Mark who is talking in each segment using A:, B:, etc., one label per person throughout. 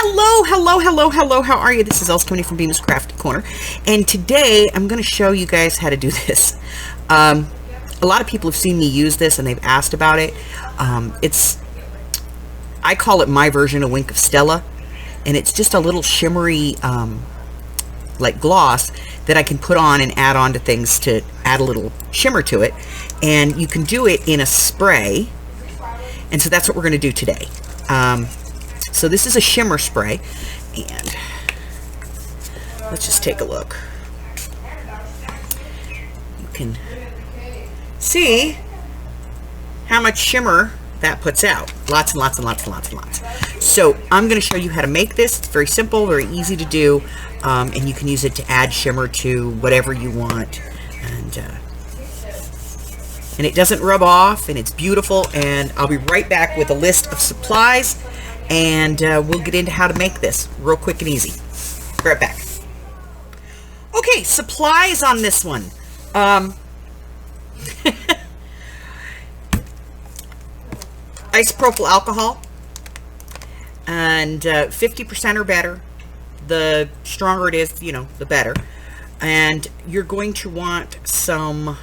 A: Hello, how are you? This is Elsa coming from bmascraftycorner, and today I'm going to show you guys how to do this. A lot of people have seen me use this and they've asked about it. I call it my version of Wink of Stella, and it's just a little shimmery like gloss that I can put on and add on to things to add a little shimmer to it, and you can do it in a spray, and so that's what we're going to do today. So this is a shimmer spray, and let's just take a look. You can see how much shimmer that puts out. Lots and lots and lots and lots and lots. So I'm going to show you how to make this. It's very simple, very easy to do, and you can use it to add shimmer to whatever you want. And it doesn't rub off, and it's beautiful. And I'll be right back with a list of supplies, and we'll get into how to make this real quick and easy. Be right back. Okay, supplies on this one. Isopropyl alcohol, and 50% or better. The stronger it is, the better. And you're going to want some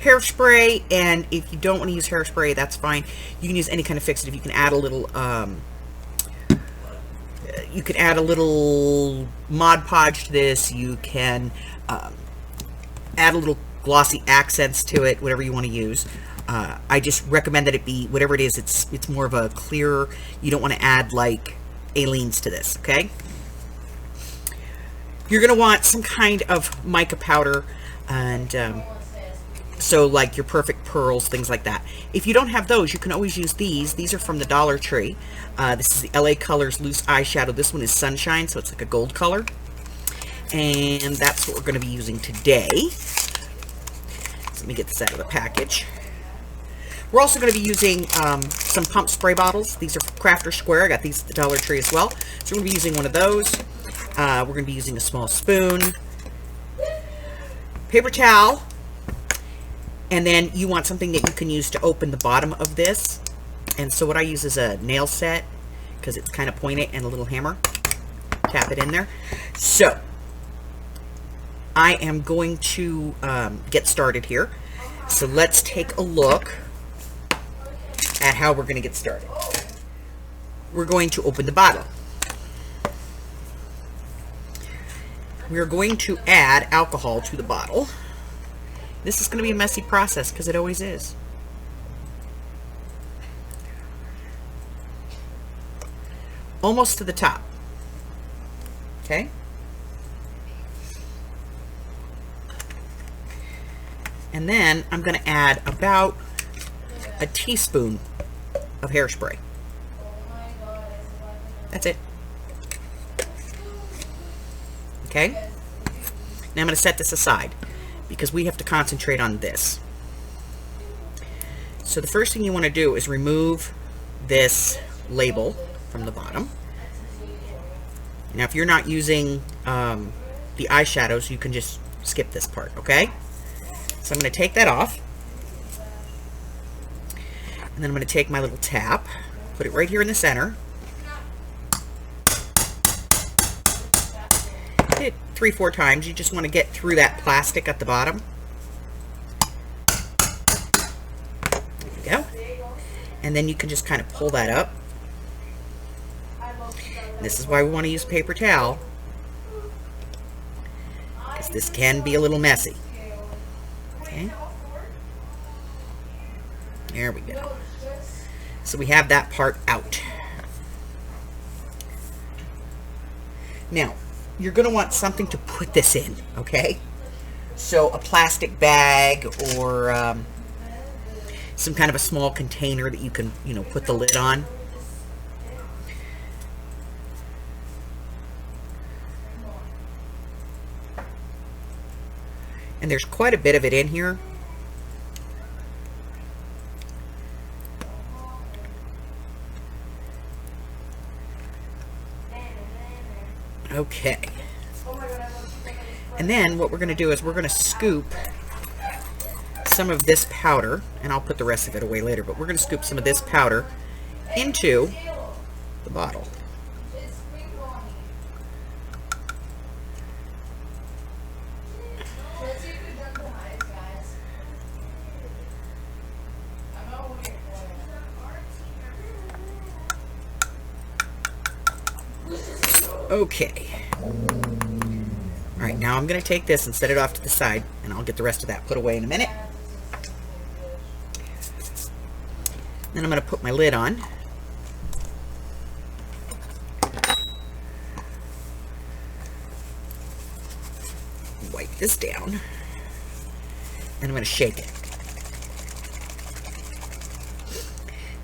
A: hairspray, and if you don't want to use hairspray, that's fine. You can use any kind of fixative. You can add a little Mod Podge to this. You can add a little glossy accents to it, whatever you want to use. I just recommend that it be, whatever it is, it's more of a clear. You don't want to add like alines to this, okay? You're going to want some kind of mica powder, and so like your perfect pearls, things like that. If you don't have those, you can always use these. These are from the Dollar Tree. This is the LA Colors Loose Eyeshadow. This one is Sunshine, so it's like a gold color. And that's what we're going to be using today. So let me get this out of the package. We're also going to be using some pump spray bottles. These are Crafter Square. I got these at the Dollar Tree as well. So we're going to be using one of those. We're going to be using a small spoon, paper towel, and then you want something that you can use to open the bottom of this. And so what I use is a nail set, because it's kind of pointed, and a little hammer. Tap it in there. So I am going to get started here. So let's take a look at how we're going to get started. We're going to open the bottle. We're going to add alcohol to the bottle. This is going to be a messy process, because it always is. Almost to the top. Okay? And then I'm going to add about a teaspoon of hairspray. That's it. Okay? Now I'm going to set this aside, because we have to concentrate on this. So the first thing you want to do is remove this label from the bottom. Now if you're not using the eyeshadows, you can just skip this part, okay? So I'm going to take that off. And then I'm going to take my little tap, put it right here in the center. Hit it 3-4 times. You just want to get through that plastic at the bottom. There we go. And then you can just kind of pull that up. And this is why we want to use paper towel, because this can be a little messy. Okay. There we go. So we have that part out. Now, you're going to want something to put this in, okay? So a plastic bag, or some kind of a small container that you can, put the lid on. And there's quite a bit of it in here. Okay. And then what we're going to do is we're going to scoop some of this powder, and I'll put the rest of it away later, but we're going to scoop some of this powder into the bottle. Okay. All right, now I'm going to take this and set it off to the side, and I'll get the rest of that put away in a minute. Then I'm going to put my lid on. Wipe this down. And I'm going to shake it.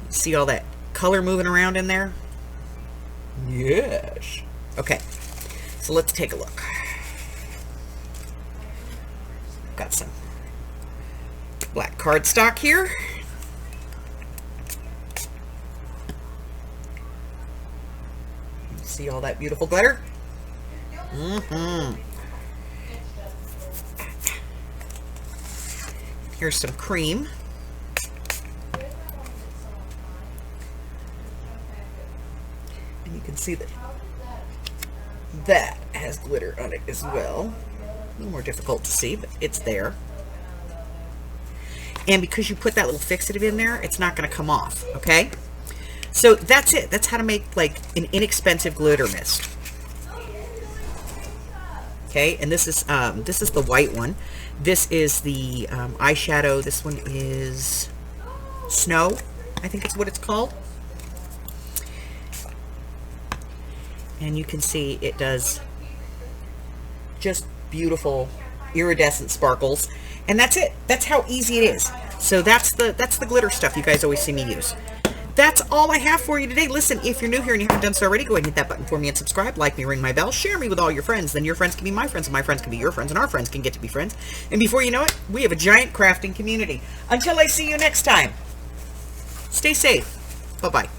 A: See all that color moving around in there? Yes. Okay, so let's take a look. Got some black cardstock here. See all that beautiful glitter? Here's some cream. And you can see that that has glitter on it as well. A little more difficult to see, but it's there. And because you put that little fixative in there, it's not going to come off, okay? So that's it. That's how to make like an inexpensive glitter mist. Okay, and this is the white one. This is the eyeshadow. This one is Snow, I think it's what it's called. And you can see it does just beautiful iridescent sparkles. And that's it. That's how easy it is. So that's the glitter stuff you guys always see me use. That's all I have for you today. Listen, if you're new here and you haven't done so already, go ahead and hit that button for me and subscribe. Like me, ring my bell, share me with all your friends. Then your friends can be my friends, and my friends can be your friends, and our friends can get to be friends. And before you know it, we have a giant crafting community. Until I see you next time, stay safe. Bye-bye.